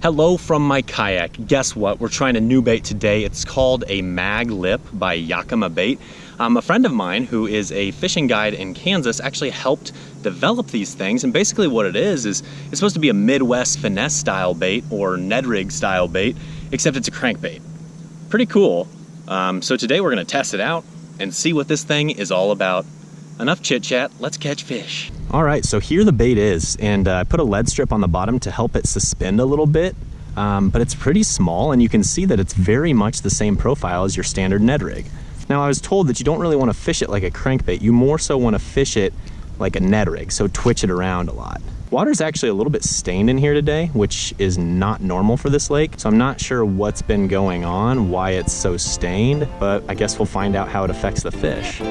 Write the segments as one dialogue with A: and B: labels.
A: Hello from my kayak. Guess what? We're trying a new bait today. It's called a Mag Lip by Yakima Bait. A friend of mine who is a fishing guide in Kansas actually helped develop these things, and basically what it is it's supposed to be a Midwest finesse style bait or Ned Rig style bait, except it's a crankbait. Pretty cool. So today we're gonna test it out and see what this thing is all about. Enough chit chat, let's catch fish. All right, so here the bait is, and I put a lead strip on the bottom to help it suspend a little bit, but it's pretty small, and you can see that it's very much the same profile as your standard Ned Rig. Now, I was told that you don't really want to fish it like a crankbait, you more so want to fish it like a Ned Rig, so twitch it around a lot. Water's actually a little bit stained in here today, which is not normal for this lake, so I'm not sure what's been going on, why it's so stained, but I guess we'll find out how it affects the fish.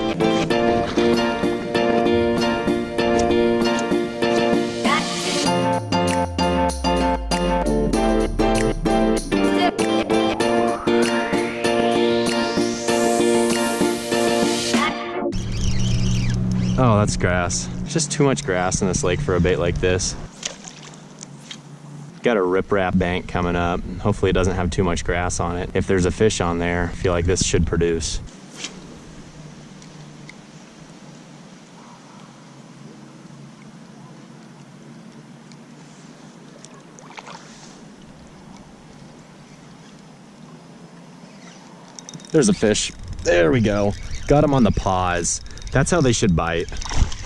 A: Oh, that's grass. There's just too much grass in this lake for a bait like this. Got a riprap bank coming up. Hopefully it doesn't have too much grass on it. If there's a fish on there, I feel like this should produce. There's a fish. There we go. Got him on the paws. That's how they should bite.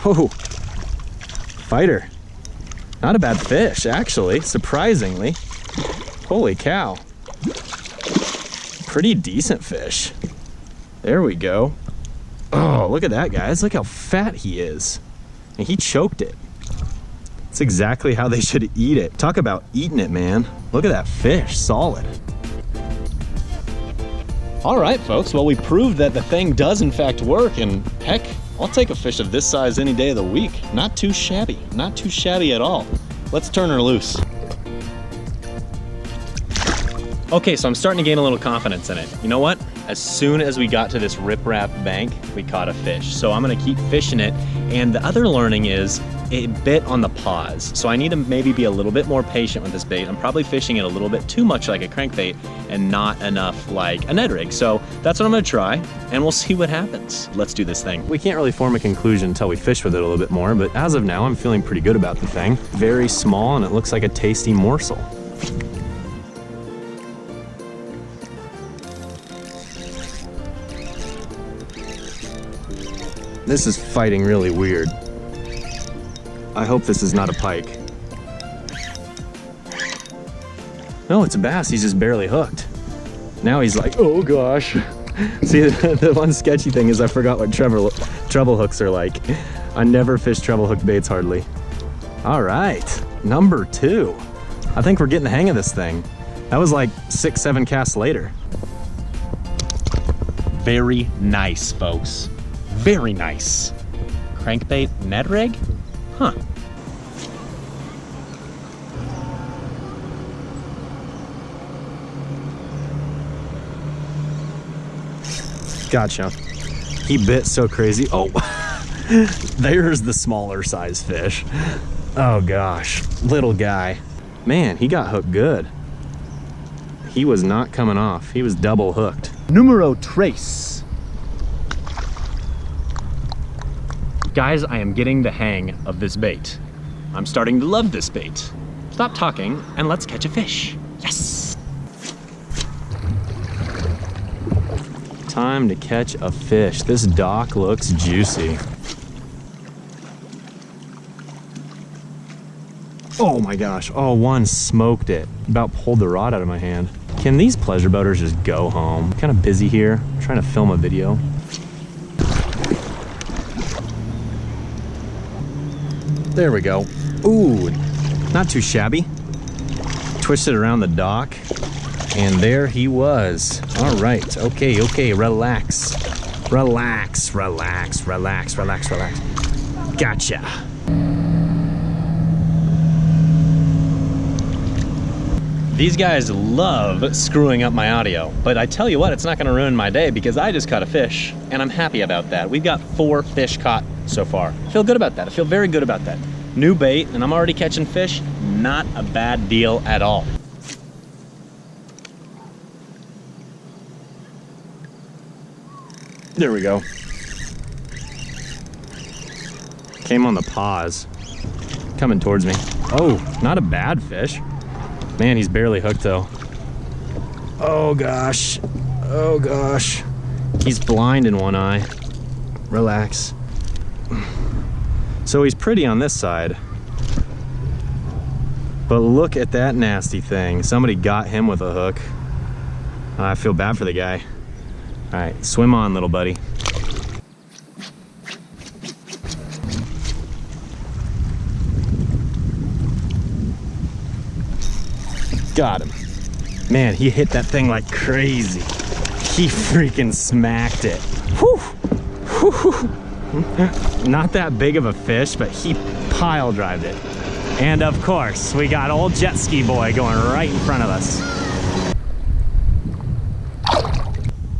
A: Oh, fighter. Not a bad fish, actually, surprisingly. Holy cow. Pretty decent fish. There we go. Oh, look at that, guys. Look how fat he is. And he choked it. That's exactly how they should eat it. Talk about eating it, man. Look at that fish, solid. All right, folks, well, we proved that the thing does in fact work, and heck, I'll take a fish of this size any day of the week. Not too shabby at all. Let's turn her loose. Okay, so I'm starting to gain a little confidence in it. You know what? As soon as we got to this riprap bank, we caught a fish. So I'm gonna keep fishing it, and the other learning is it bit on the paws. So I need to maybe be a little bit more patient with this bait. I'm probably fishing it a little bit too much like a crankbait and not enough like a Ned Rig. So that's what I'm gonna try, and we'll see what happens. Let's do this thing. We can't really form a conclusion until we fish with it a little bit more, but as of now, I'm feeling pretty good about the thing. Very small, and it looks like a tasty morsel. This is fighting really weird. I hope this is not a pike. No, it's a bass. He's just barely hooked. Now he's like, oh gosh. See, the one sketchy thing is I forgot what treble hooks are like. I never fish treble hook baits hardly. All right, number 2. I think we're getting the hang of this thing. That was like 6, 7 casts later. Very nice, folks. Very nice. Crankbait Ned Rig? Huh. Gotcha. He bit so crazy. Oh, there's the smaller size fish. Oh gosh, little guy. Man, he got hooked good. He was not coming off. He was double hooked. Numero tres. Guys, I am getting the hang of this bait. I'm starting to love this bait. Stop talking and let's catch a fish. Yes! Time to catch a fish. This dock looks juicy. Oh my gosh, oh, one smoked it. About pulled the rod out of my hand. Can these pleasure boaters just go home? I'm kind of busy here, I'm trying to film a video. There we go. Ooh, not too shabby. Twisted around the dock, and there he was. All right, okay, relax. Relax, relax, relax, relax, relax. Gotcha. These guys love screwing up my audio, but I tell you what, it's not gonna ruin my day because I just caught a fish, and I'm happy about that. We've got 4 fish caught so far. I feel good about that. I feel very good about that. New bait, and I'm already catching fish. Not a bad deal at all. There we go. Came on the pause. Coming towards me. Oh, not a bad fish. Man, he's barely hooked though. Oh gosh. Oh gosh. He's blind in one eye. Relax. So he's pretty on this side. But look at that nasty thing. Somebody got him with a hook. I feel bad for the guy. All right, swim on, little buddy. Got him. Man, he hit that thing like crazy. He freaking smacked it. Whew. Whew. Not that big of a fish, but he pile drived it. And of course, we got old jet ski boy going right in front of us.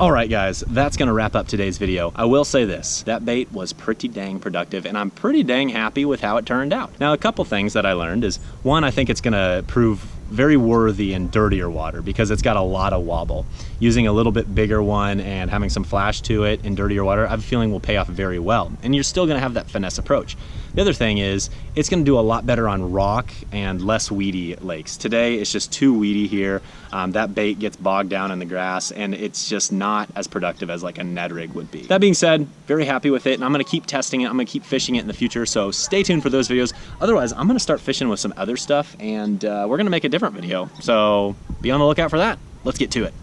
A: All right, guys, that's gonna wrap up today's video. I will say this, that bait was pretty dang productive and I'm pretty dang happy with how it turned out. Now, a couple things that I learned is, one, I think it's gonna prove very worthy in dirtier water because it's got a lot of wobble. Using a little bit bigger one and having some flash to it in dirtier water, I have a feeling will pay off very well. And you're still gonna have that finesse approach. The other thing is, it's gonna do a lot better on rock and less weedy lakes. Today, it's just too weedy here. That bait gets bogged down in the grass and it's just not as productive as like a Ned Rig would be. That being said, very happy with it and I'm gonna keep testing it. I'm gonna keep fishing it in the future, so stay tuned for those videos. Otherwise, I'm gonna start fishing with some other stuff and we're gonna make a different video. So be on the lookout for that. Let's get to it.